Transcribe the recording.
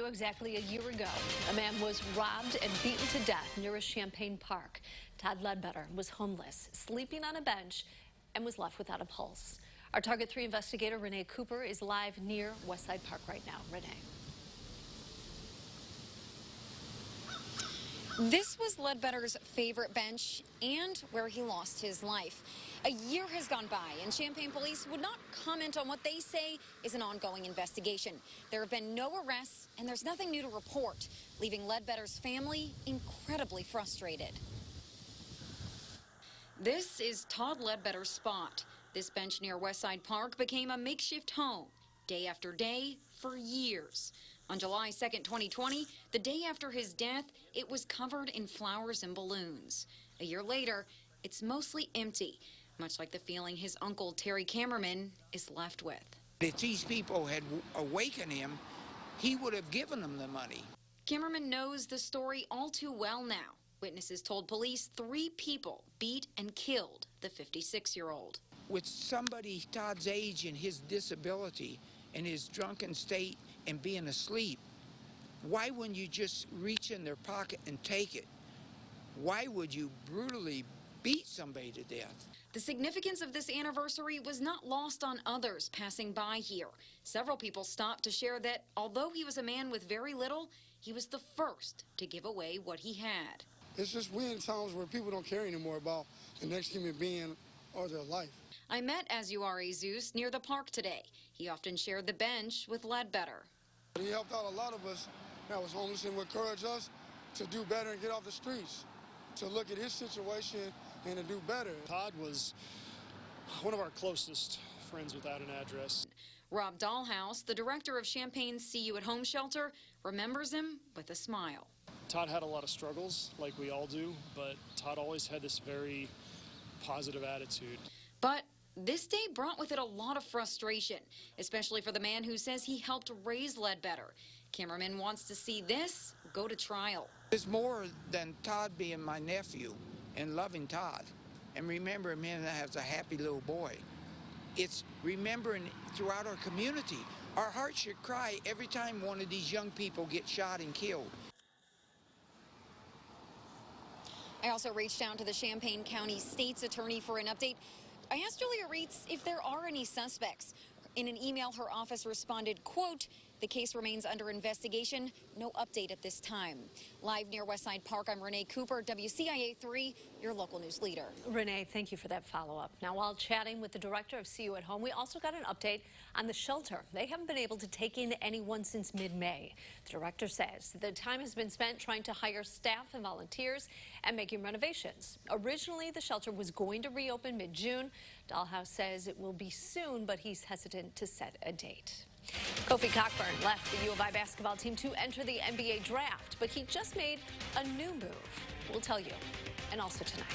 Exactly a year ago, a man was robbed and beaten to death near a Champaign park. Todd Ledbetter was homeless, sleeping on a bench, and was left without a pulse. Our Target 3 investigator, Renee Cooper, is live near Westside Park right now. Renee. This was Ledbetter's favorite bench and where he lost his life. A year has gone by, and Champaign police would not comment on what they say is an ongoing investigation. There have been no arrests, and there's nothing new to report, leaving Ledbetter's family incredibly frustrated. This is Todd Ledbetter's spot. This bench near Westside Park became a makeshift home, day after day, for years. On July 2nd, 2020, the day after his death, it was covered in flowers and balloons. A year later, it's mostly empty, much like the feeling his uncle, Terry Cameraman, is left with. If these people had awakened him, he would have given them the money. Cameraman knows the story all too well now. Witnesses told police 3 people beat and killed the 56-year-old. With somebody Todd's age and his disability and his drunken state and being asleep, why wouldn't you just reach in their pocket and take it? Why would you brutally beat somebody to death? The significance of this anniversary was not lost on others passing by here. Several people stopped to share that although he was a man with very little, he was the first to give away what he had. It's just we're in times where people don't care anymore about the next human being or their life. I met Azuari Zeus near the park today. He often shared the bench with Ledbetter. He helped out a lot of us that was homeless and encouraged us to do better and get off the streets, to look at his situation and to do better. Todd was one of our closest friends without an address. Rob Dahlhaus, the director of Champaign's See You at Home shelter, remembers him with a smile. Todd had a lot of struggles, like we all do, but Todd always had this very positive attitude. But this day brought with it a lot of frustration, especially for the man who says he helped raise Ledbetter. Cameraman wants to see this go to trial. It's more than Todd being my nephew and loving Todd and remembering him as a happy little boy. It's remembering throughout our community. Our hearts should cry every time one of these young people gets shot and killed. I also reached out to the Champaign County State's attorney for an update. I asked Julia Reitz if there are any suspects. In an email, her office responded, quote, "The case remains under investigation. No update at this time." Live near Westside Park, I'm Renee Cooper, WCIA 3, your local news leader. Renee, thank you for that follow-up. Now, while chatting with the director of See You at Home, we also got an update on the shelter. They haven't been able to take in anyone since mid-May. The director says the time has been spent trying to hire staff and volunteers and making renovations. Originally, the shelter was going to reopen mid-June. Dahlhaus says it will be soon, but he's hesitant to set a date. Kofi Cockburn left the U of I basketball team to enter the NBA draft, but he just made a new move. We'll tell you, and also tonight.